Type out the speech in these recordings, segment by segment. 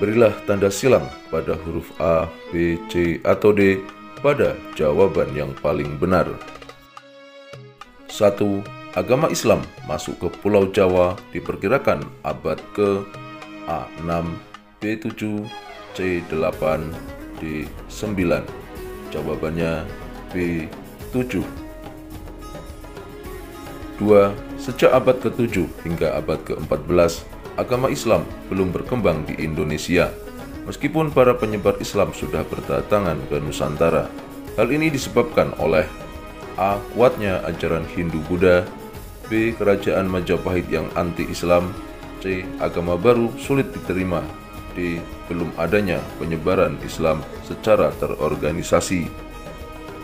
Berilah tanda silang pada huruf A, B, C, atau D pada jawaban yang paling benar. 1. Agama Islam masuk ke Pulau Jawa diperkirakan abad ke A6, B7, C8, D9. Jawabannya B7. 2. Sejak abad ke-7 hingga abad ke-14, agama Islam belum berkembang di Indonesia, meskipun para penyebar Islam sudah berdatangan ke Nusantara. Hal ini disebabkan oleh A. Kuatnya ajaran Hindu-Buddha, B. Kerajaan Majapahit yang anti-Islam, C. Agama baru sulit diterima, D. Belum adanya penyebaran Islam secara terorganisasi.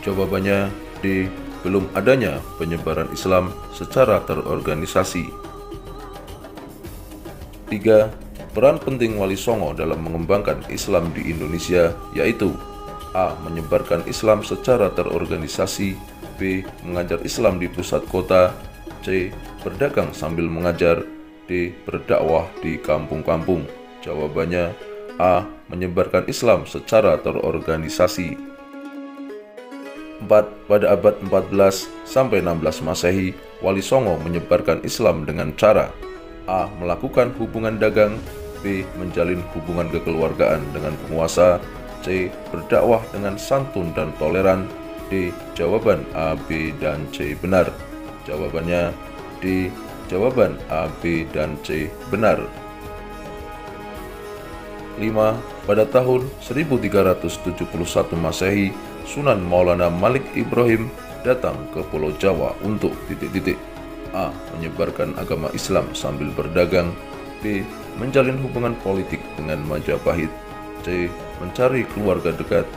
Jawabannya D. Belum adanya penyebaran Islam secara terorganisasi. 3. Peran penting Wali Songo dalam mengembangkan Islam di Indonesia yaitu A. Menyebarkan Islam secara terorganisasi, B. Mengajar Islam di pusat kota, C. Berdagang sambil mengajar, D. Berdakwah di kampung-kampung. Jawabannya A. Menyebarkan Islam secara terorganisasi. 4. Pada abad 14 sampai 16 Masehi, Wali Songo menyebarkan Islam dengan cara A. Melakukan hubungan dagang, B. Menjalin hubungan kekeluargaan dengan penguasa, C. Berdakwah dengan santun dan toleran, D. Jawaban A, B, dan C benar. Jawabannya D. Jawaban A, B, dan C benar. 5. Pada tahun 1371 Masehi, Sunan Maulana Malik Ibrahim datang ke Pulau Jawa untuk A. Menyebarkan agama Islam sambil berdagang, B. Menjalin hubungan politik dengan Majapahit, C. Mencari keluarga dekat,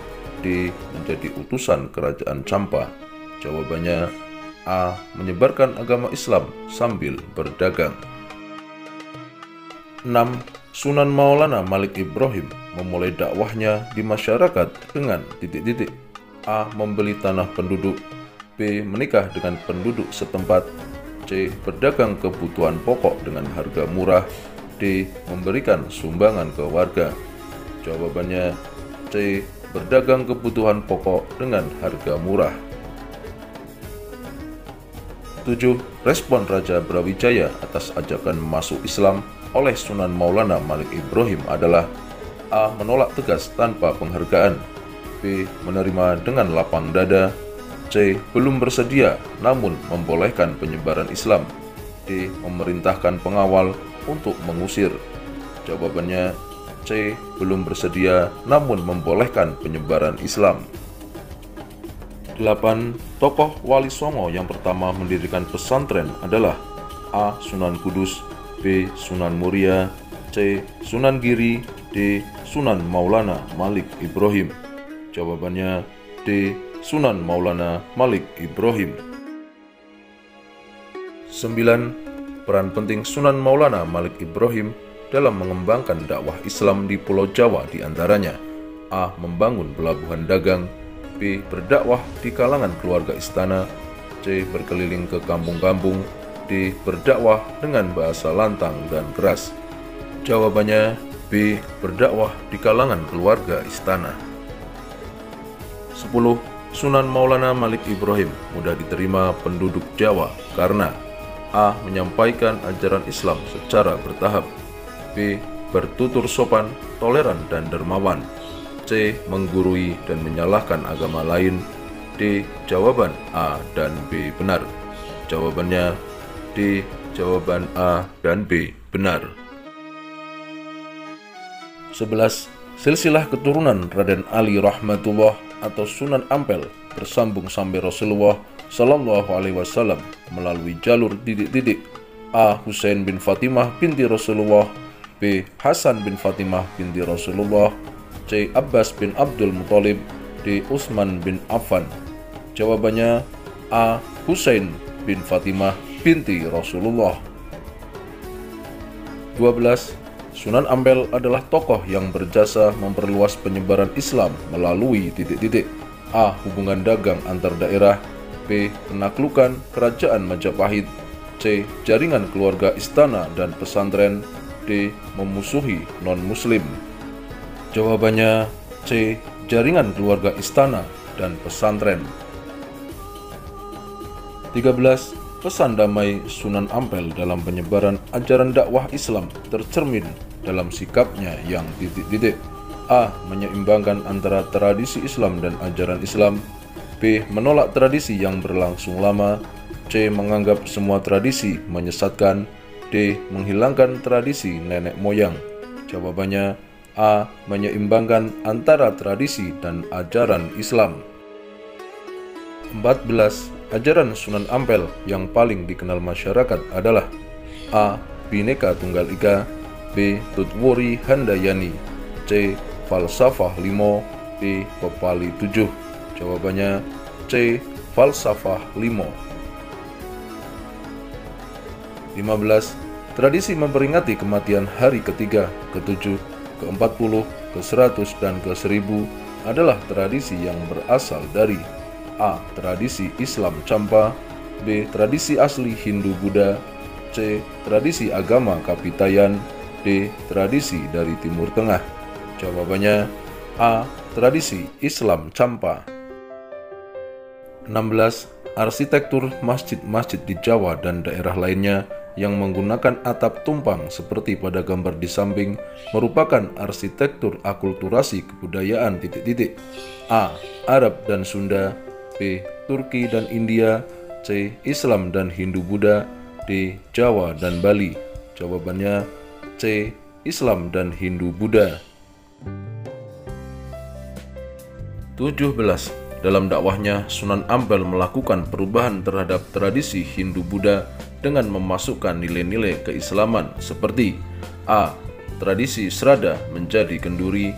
D. Menjadi utusan kerajaan Campa. Jawabannya A. Menyebarkan agama Islam sambil berdagang. 6. Sunan Maulana Malik Ibrahim memulai dakwahnya di masyarakat dengan A. Membeli tanah penduduk, B. Menikah dengan penduduk setempat, C. Berdagang kebutuhan pokok dengan harga murah, D. Memberikan sumbangan ke warga. Jawabannya C. Berdagang kebutuhan pokok dengan harga murah. 7. Respon Raja Brawijaya atas ajakan masuk Islam oleh Sunan Maulana Malik Ibrahim adalah A. Menolak tegas tanpa penghargaan, B. Menerima dengan lapang dada, C. Belum bersedia namun membolehkan penyebaran Islam, D. Memerintahkan pengawal untuk mengusir. Jawabannya C. Belum bersedia namun membolehkan penyebaran Islam. 8. Tokoh Wali Songo yang pertama mendirikan pesantren adalah A. Sunan Kudus, B. Sunan Muria, C. Sunan Giri, D. Sunan Maulana Malik Ibrahim. Jawabannya D. Sunan Maulana Malik Ibrahim. 9. Peran penting Sunan Maulana Malik Ibrahim dalam mengembangkan dakwah Islam di Pulau Jawa diantaranya A. Membangun pelabuhan dagang, B. Berdakwah di kalangan keluarga istana, C. Berkeliling ke kampung-kampung, D. Berdakwah dengan bahasa lantang dan keras. Jawabannya B. Berdakwah di kalangan keluarga istana. 10. Sunan Maulana Malik Ibrahim mudah diterima penduduk Jawa karena A. Menyampaikan ajaran Islam secara bertahap, B. Bertutur sopan, toleran, dan dermawan, C. Menggurui dan menyalahkan agama lain, D. Jawaban A dan B benar. Jawabannya D. Jawaban A dan B benar. 11. Silsilah keturunan Raden Ali Rahmatullah atau Sunan Ampel bersambung sampai Rasulullah Shallallahu Alaihi Wasallam melalui jalur A. Husain bin Fatimah binti Rasulullah, B. Hasan bin Fatimah binti Rasulullah, C. Abbas bin Abdul Muthalib, D. Utsman bin Affan. Jawabannya A. Husain bin Fatimah binti Rasulullah. 12. Sunan Ampel adalah tokoh yang berjasa memperluas penyebaran Islam melalui A. Hubungan dagang antar daerah, B. Penaklukan kerajaan Majapahit, C. Jaringan keluarga istana dan pesantren, D. Memusuhi non-muslim. Jawabannya C. Jaringan keluarga istana dan pesantren. 13. Pesan damai Sunan Ampel dalam penyebaran ajaran dakwah Islam tercermin dalam sikapnya yang titik-titik. A. Menyeimbangkan antara tradisi Islam dan ajaran Islam. B. Menolak tradisi yang berlangsung lama. C. Menganggap semua tradisi menyesatkan. D. Menghilangkan tradisi nenek moyang. Jawabannya A. Menyeimbangkan antara tradisi dan ajaran Islam. 14. Ajaran Sunan Ampel yang paling dikenal masyarakat adalah A. Bhinneka Tunggal Ika. B. Tutwori Handayani. C. Falsafah Limo. D. Pepali 7. Jawabannya C. Falsafah Limo. 15. Tradisi memperingati kematian hari ketiga, ke-7, ke-40, ke-100, dan ke-1000 adalah tradisi yang berasal dari A. Tradisi Islam Campa. B. Tradisi asli Hindu-Buddha. C. Tradisi agama Kapitayan. D. Tradisi dari Timur Tengah. Jawabannya A. Tradisi Islam Campa. 16. Arsitektur masjid-masjid di Jawa dan daerah lainnya yang menggunakan atap tumpang seperti pada gambar di samping merupakan arsitektur akulturasi kebudayaan titik-titik. A. Arab dan Sunda. B. Turki dan India. C. Islam dan Hindu-Buddha. D. Jawa dan Bali. Jawabannya C. Islam dan Hindu-Buddha. 17. Dalam dakwahnya, Sunan Ampel melakukan perubahan terhadap tradisi Hindu-Buddha dengan memasukkan nilai-nilai keislaman seperti A. Tradisi serada menjadi kenduri.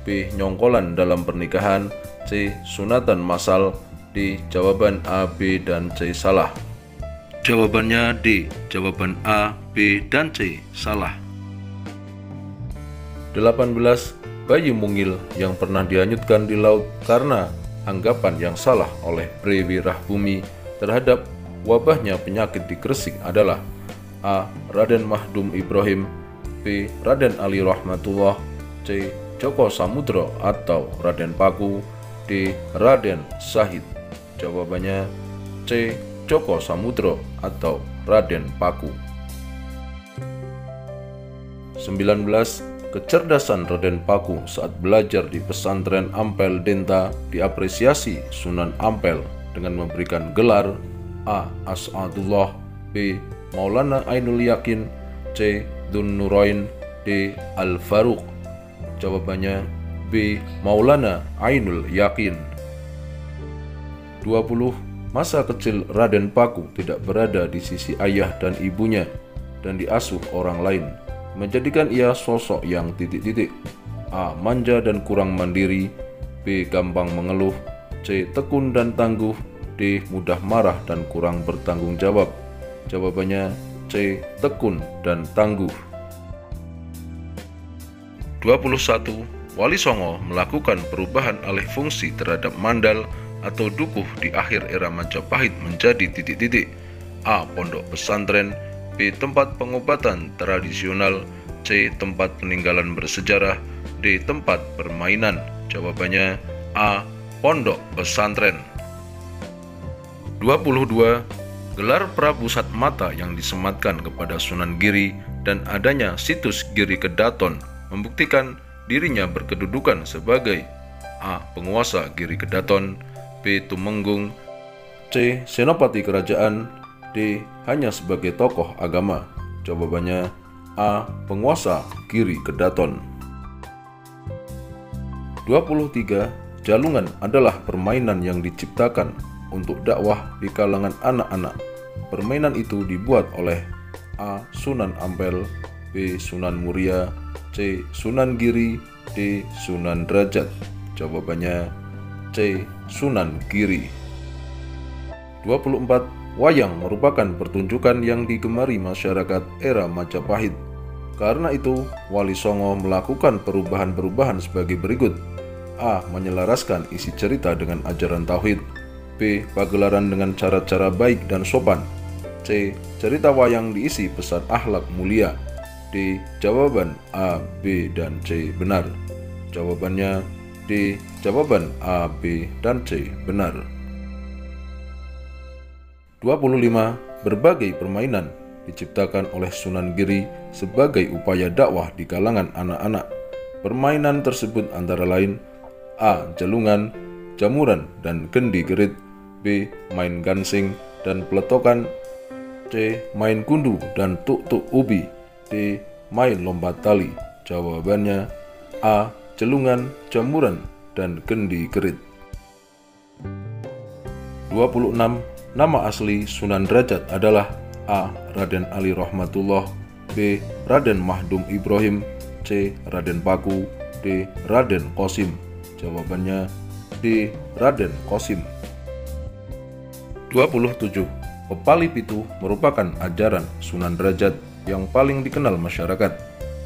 B. Nyongkolan dalam pernikahan. C. Sunatan massal. D. Jawaban A, B, dan C salah. Jawabannya D. Jawaban A, B, dan C salah. 18. Bayi mungil yang pernah dihanyutkan di laut karena anggapan yang salah oleh Prewi Rahbumi terhadap wabahnya penyakit di Gresik adalah A. Raden Mahdum Ibrahim. B. Raden Ali Rahmatullah. C. Joko Samudro atau Raden Paku. D. Raden Syahid. Jawabannya C. Joko Samudro atau Raden Paku. 19. Kecerdasan Raden Paku saat belajar di pesantren Ampel Denta diapresiasi Sunan Ampel dengan memberikan gelar A. As'adullah. B. Maulana Ainul Yakin. C. Dun Nurain. D. Al-Faruq. Jawabannya B. Maulana Ainul Yakin. 20. Masa kecil Raden Paku tidak berada di sisi ayah dan ibunya dan diasuh orang lain, menjadikan ia sosok yang titik-titik. A. Manja dan kurang mandiri. B. Gampang mengeluh. C. Tekun dan tangguh. D. Mudah marah dan kurang bertanggung jawab. Jawabannya C. Tekun dan tangguh. 21. Wali Songo melakukan perubahan alih fungsi terhadap mandal atau dukuh di akhir era Majapahit menjadi titik-titik. A. Pondok pesantren. B. Tempat pengobatan tradisional. C. Tempat peninggalan bersejarah. D. Tempat permainan. Jawabannya A. Pondok pesantren. 22. Gelar Prabu Satmata yang disematkan kepada Sunan Giri dan adanya situs Giri Kedaton membuktikan dirinya berkedudukan sebagai A. Penguasa Giri Kedaton. B. Tumenggung. C. Senopati kerajaan. D. Hanya sebagai tokoh agama. Jawabannya A. Penguasa Giri Kedaton. 23. Jalungan adalah permainan yang diciptakan untuk dakwah di kalangan anak-anak. Permainan itu dibuat oleh A. Sunan Ampel. B. Sunan Muria. C. Sunan Giri. D. Sunan Derajat. Jawabannya C. Sunan Giri. 24. Wayang merupakan pertunjukan yang digemari masyarakat era Majapahit. Karena itu, Wali Songo melakukan perubahan-perubahan sebagai berikut. A. Menyelaraskan isi cerita dengan ajaran tauhid. B. Pagelaran dengan cara-cara baik dan sopan. C. Cerita wayang diisi pesan akhlak mulia. D. Jawaban A, B, dan C benar. Jawabannya D. Jawaban A, B, dan C benar. 25. Berbagai permainan diciptakan oleh Sunan Giri sebagai upaya dakwah di kalangan anak-anak. Permainan tersebut antara lain: A. Jalungan, jamuran, dan kendi gerit. B. Main gansing dan peletokan. C. Main gundu dan tuk-tuk ubi. D. Main lompat tali. Jawabannya A. Celungan, jamuran, dan kendi gerit. 26. Nama asli Sunan Derajat adalah A. Raden Ali Rahmatullah. B. Raden Mahdum Ibrahim. C. Raden Paku. D. Raden Qasim. Jawabannya D. Raden Qasim. 27. Pepali Pitu merupakan ajaran Sunan Derajat yang paling dikenal masyarakat.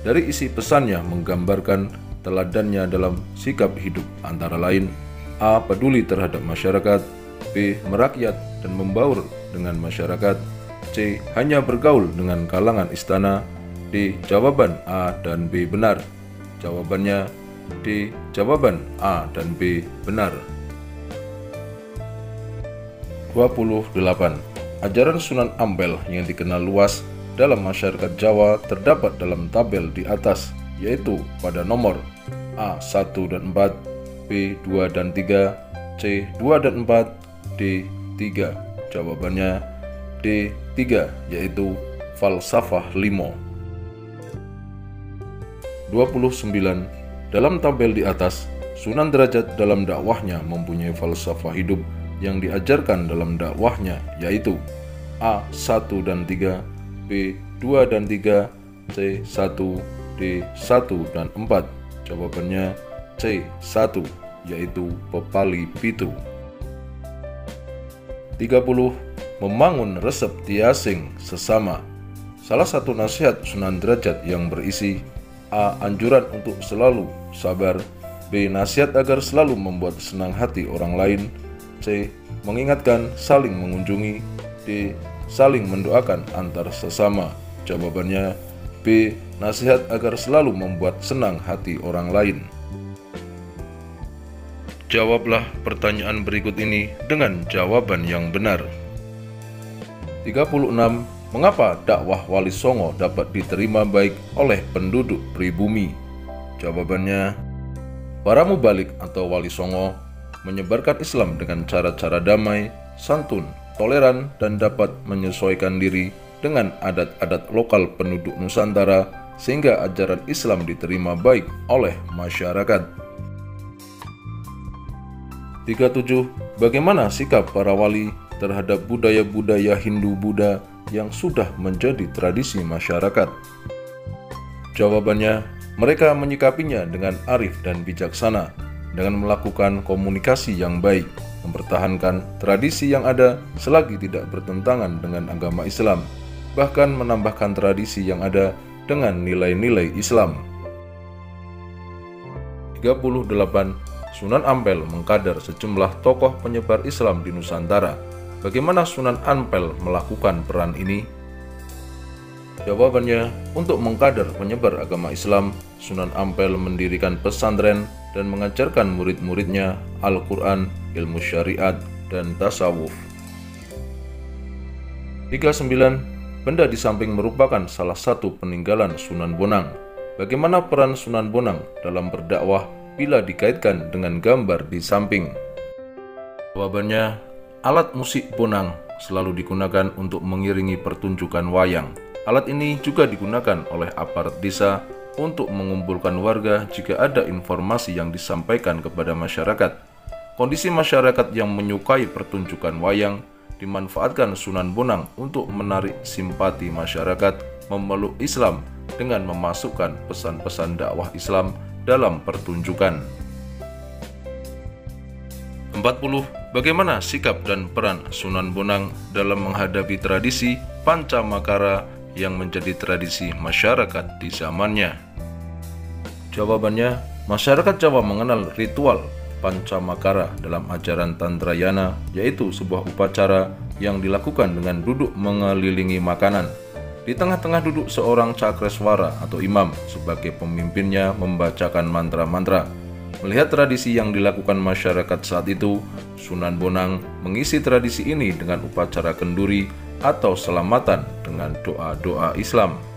Dari isi pesannya menggambarkan teladannya dalam sikap hidup antara lain: A. Peduli terhadap masyarakat. B. Merakyat dan membaur dengan masyarakat. C. Hanya bergaul dengan kalangan istana. D. Jawaban A dan B benar. Jawabannya D. Jawaban A dan B benar. 28. Ajaran Sunan Ampel yang dikenal luas dalam masyarakat Jawa terdapat dalam tabel di atas, yaitu pada nomor A. 1 dan 4, B. 2 dan 3, C. 2 dan 4, D. 3. Jawabannya D. 3, yaitu falsafah limo. 29. Dalam tabel di atas, Sunan Derajat dalam dakwahnya mempunyai falsafah hidup yang diajarkan dalam dakwahnya, yaitu A. 1 dan 3, B. 2 dan 3, C. 1, D. 1 dan 4. Jawabannya C. 1, yaitu Pepali Pitu. 30. Membangun resep tiasing sesama. Salah satu nasihat Sunan Derajat yang berisi A. Anjuran untuk selalu sabar. B. Nasihat agar selalu membuat senang hati orang lain. C. Mengingatkan saling mengunjungi. D. Saling mendoakan antar sesama. Jawabannya B. Nasihat agar selalu membuat senang hati orang lain. Jawablah pertanyaan berikut ini dengan jawaban yang benar. 36. Mengapa dakwah Wali Songo dapat diterima baik oleh penduduk pribumi? Jawabannya, para mubalik atau Wali Songo menyebarkan Islam dengan cara-cara damai, santun, toleran, dan dapat menyesuaikan diri dengan adat-adat lokal penduduk Nusantara sehingga ajaran Islam diterima baik oleh masyarakat. 37. Bagaimana sikap para wali terhadap budaya-budaya Hindu-Buddha yang sudah menjadi tradisi masyarakat? Jawabannya, mereka menyikapinya dengan arif dan bijaksana, dengan melakukan komunikasi yang baik, mempertahankan tradisi yang ada selagi tidak bertentangan dengan agama Islam, bahkan menambahkan tradisi yang ada dengan nilai-nilai Islam. 38. Sunan Ampel mengkader sejumlah tokoh penyebar Islam di Nusantara. Bagaimana Sunan Ampel melakukan peran ini? Jawabannya, untuk mengkader penyebar agama Islam, Sunan Ampel mendirikan pesantren dan mengajarkan murid-muridnya Al-Quran, ilmu syariat, dan tasawuf. 39. Benda di samping merupakan salah satu peninggalan Sunan Bonang. Bagaimana peran Sunan Bonang dalam berdakwah bila dikaitkan dengan gambar di samping? Jawabannya, alat musik Bonang selalu digunakan untuk mengiringi pertunjukan wayang. Alat ini juga digunakan oleh aparat desa untuk mengumpulkan warga jika ada informasi yang disampaikan kepada masyarakat. Kondisi masyarakat yang menyukai pertunjukan wayang dimanfaatkan Sunan Bonang untuk menarik simpati masyarakat memeluk Islam dengan memasukkan pesan-pesan dakwah Islam dalam pertunjukan. 40. Bagaimana sikap dan peran Sunan Bonang dalam menghadapi tradisi Pancamakara yang menjadi tradisi masyarakat di zamannya? Jawabannya, masyarakat Jawa mengenal ritual Pancamakara dalam ajaran Tantrayana, yaitu sebuah upacara yang dilakukan dengan duduk mengelilingi makanan. Di tengah-tengah duduk seorang cakreswara atau imam sebagai pemimpinnya membacakan mantra-mantra. Melihat tradisi yang dilakukan masyarakat saat itu, Sunan Bonang mengisi tradisi ini dengan upacara kenduri atau selamatan dengan doa-doa Islam.